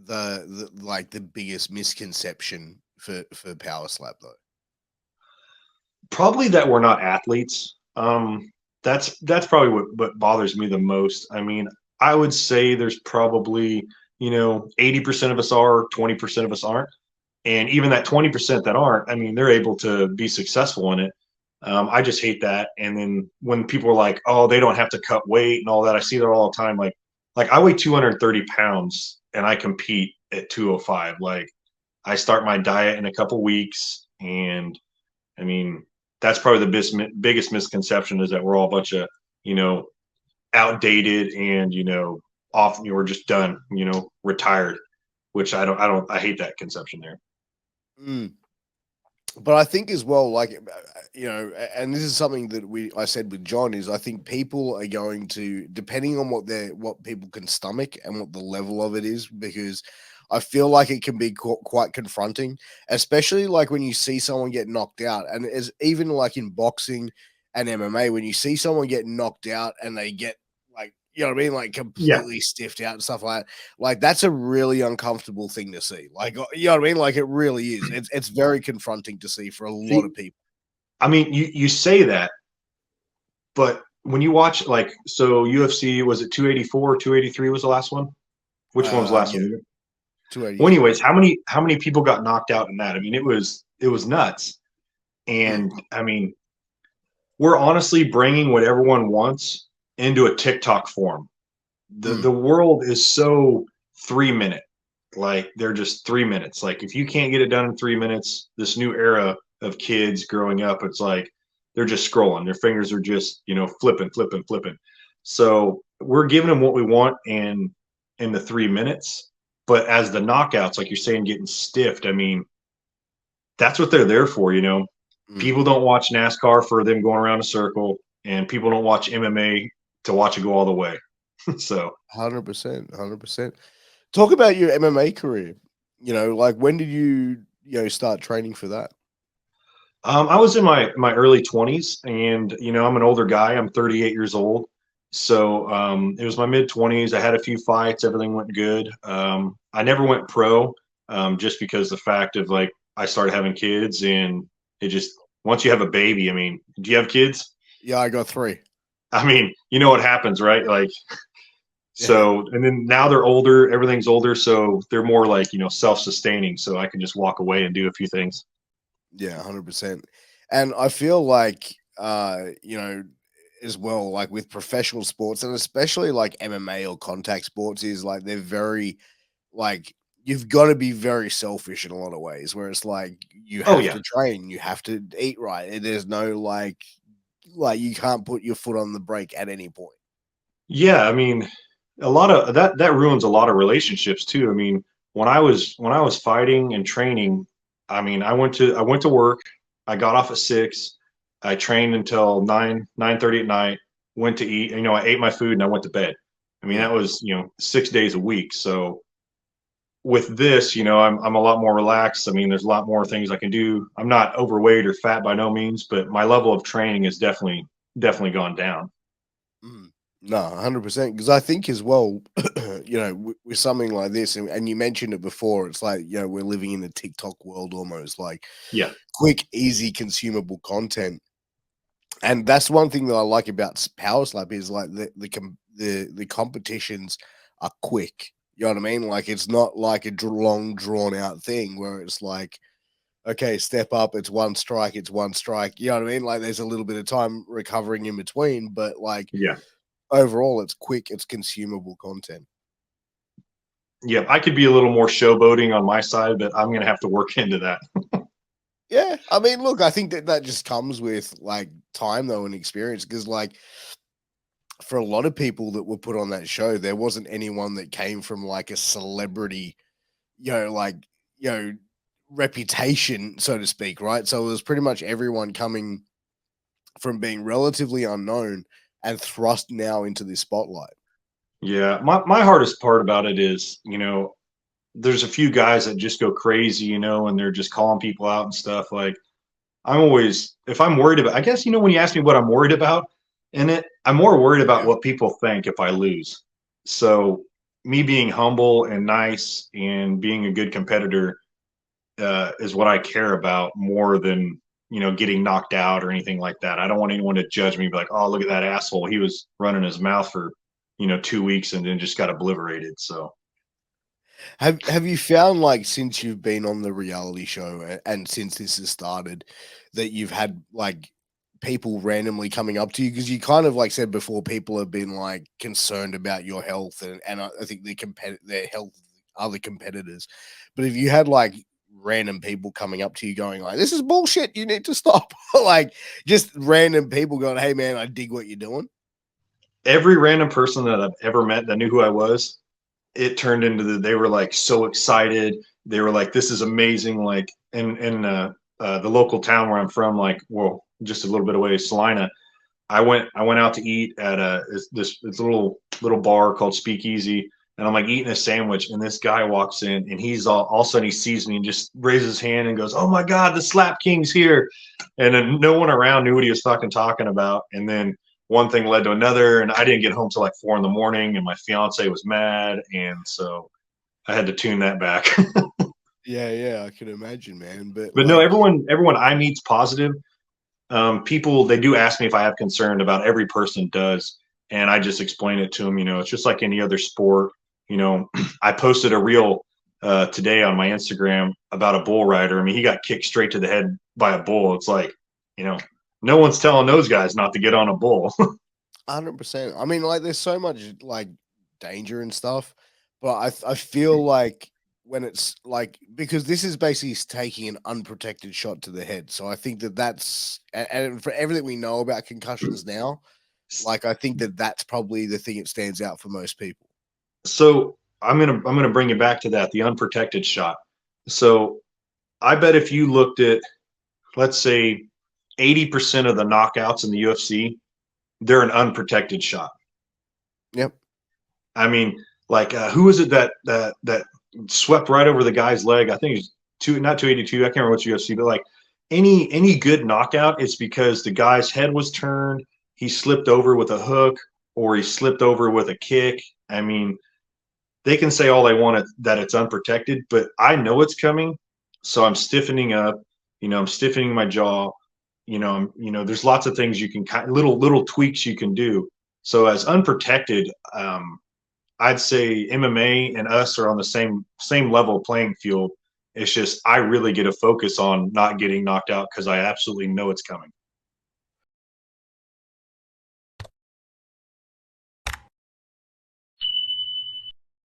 the like the biggest misconception for power slap though? Probably that we're not athletes. That's probably what bothers me the most. I mean, I would say there's probably 80% of us are, 20% of us aren't, and even that 20% that aren't, I mean, they're able to be successful in it. I just hate that. And then when people are like, "Oh, they don't have to cut weight and all that," I see that all the time. Like I weigh 230 pounds and I compete at 205. Like I start my diet in a couple weeks, and I mean, that's probably the biggest misconception is that we're all a bunch of, you know, outdated and, off, we're just done, retired, which I hate that conception there. Mm. But I think as well, like and this is something that I said with John is I think people are going to depending on what people can stomach and what the level of it is, because I feel like it can be quite confronting, especially like when you see someone get knocked out, and as even like in boxing and MMA, when you see someone get knocked out and they get like you know what I mean, like Yeah. completely stiffed out and stuff like that. Like that's a really uncomfortable thing to see. Like you know what I mean? Like it really is. It's very confronting to see for a lot See, of people. I mean, you say that, but when you watch so UFC, was it 284, 283 was the last one? Which one was the last Yeah, one? Well, 283. anyways, how many people got knocked out in that? I mean, it was nuts. Mm, And I mean, we're honestly bringing what everyone wants into a TikTok form. The mm, world is so 3 minute. Like they're just 3 minutes. Like if you can't get it done in 3 minutes, this new era of kids growing up, it's like they're just scrolling. Their fingers are just, flipping, flipping, flipping. So we're giving them what we want in the 3 minutes. But as the knockouts, like you're saying, getting stiffed, I mean, that's what they're there for. mm. People don't watch NASCAR for them going around a circle, and people don't watch MMA to watch it go all the way. So 100%, 100%. Talk about your MMA career. Like when did you start training for that? I was in my early 20s, and I'm an older guy. I'm 38 years old, so it was my mid 20s. I had a few fights. Everything went good. I never went pro, just because the fact of like I started having kids, and it just once you have a baby. I mean, do you have kids? Yeah, I got three. I mean, you know what happens, right? Like Yeah. so, and then now they're older. Everything's older, so they're more like self-sustaining. So I can just walk away and do a few things. Yeah, 100%. And I feel like as well, like with professional sports and especially like MMA or contact sports, is like they're very like you've got to be very selfish in a lot of ways where it's like you Oh have yeah, to train, you have to eat right. And there's no like you can't put your foot on the brake at any point. yeah. I mean, a lot of that ruins a lot of relationships too. I mean, when I was fighting and training, I mean, I went to work. I got off at 6. I trained until 9:30 at night. Went to eat. I ate my food and I went to bed. I mean, Mm. that was 6 days a week. So with this, I'm a lot more relaxed. I mean, there's a lot more things I can do. I'm not overweight or fat by no means, but my level of training has definitely gone down. Mm. No, 100%. Because I think as well, with something like this, and you mentioned it before, it's like, we're living in a TikTok world almost like Yeah. quick, easy, consumable content. And that's one thing that I like about Power Slap is like the competitions are quick. You know what I mean? Like it's not like a long drawn out thing where it's like, okay, step up, it's one strike, it's one strike. You know what I mean? Like there's a little bit of time recovering in between, but like Yeah. overall, it's quick, it's consumable content. Yeah, I could be a little more showboating on my side, but I'm gonna have to work into that. Yeah, I mean, look, I think that just comes with like time though and experience because like for a lot of people that were put on that show, there wasn't anyone that came from like a celebrity, like you know reputation, so to speak, right? So it was pretty much everyone coming from being relatively unknown and thrust now into the spotlight. Yeah, my hardest part about it is, there's a few guys that just go crazy, and they're just calling people out and stuff. Like I'm always, if I'm worried about, I guess, when you ask me what I'm worried about in it, I'm more worried about Yeah. what people think if I lose. So me being humble and nice and being a good competitor is what I care about more than getting knocked out or anything like that. I don't want anyone to judge me, be like, oh, look at that asshole. He was running his mouth for 2 weeks and then just got obliterated. So Have you found, like, since you've been on the reality show and since this has started, that you've had, like, people randomly coming up to you? Because you kind of, like, said before, people have been, like, concerned about your health, and I think their health of other competitors. But if you had, like, random people coming up to you going like, "This is bullshit, you need to stop," like, just random people going, "Hey man, I dig what you're doing." every random person that I've ever met that knew who I was, it turned into they were like so excited. They were like, this is amazing. Like in the local town where I'm from, like, well, just a little bit away, Salina. I went out to eat at this little bar called Speakeasy, and I'm like eating a sandwich, and this guy walks in, and he's all of a sudden he sees me and just raises his hand and goes, "Oh my God, the Slap King's here!" And then no one around knew what he was fucking talking about. And then one thing led to another, and I didn't get home till like 4 in the morning, and my fiance was mad, and so I had to tune that back. Yeah, yeah, I can imagine, man. But But no, like, everyone I meet's positive. People they do ask me if I have concern about every person does, and I just explain it to them. It's just like any other sport. I posted a reel today on my Instagram about a bull rider. I mean, he got kicked straight to the head by a bull. It's like, you know, no one's telling those guys not to get on a bull. 100%. I mean, like, there's so much like danger and stuff, but I feel like when it's like, because this is basically taking an unprotected shot to the head, so I think that and for everything we know about concussions now, like, I think that that's probably the thing that stands out for most people. So I'm gonna bring you back to that, the unprotected shot. So I bet if you looked at, let's say, 80% of the knockouts in the UFC, they're an unprotected shot. Yep. I mean, like who was it that swept right over the guy's leg? I think it's not 282. I can't remember what's UFC, but like any good knockout, it's because the guy's head was turned, he slipped over with a hook, or he slipped over with a kick. I mean, they can say all they want that it's unprotected, but I know it's coming, so I'm stiffening up. I'm stiffening my jaw. There's lots of things you can little tweaks you can do. So as unprotected, I'd say MMA and us are on the same level playing field. It's just I really get a focus on not getting knocked out because I absolutely know it's coming.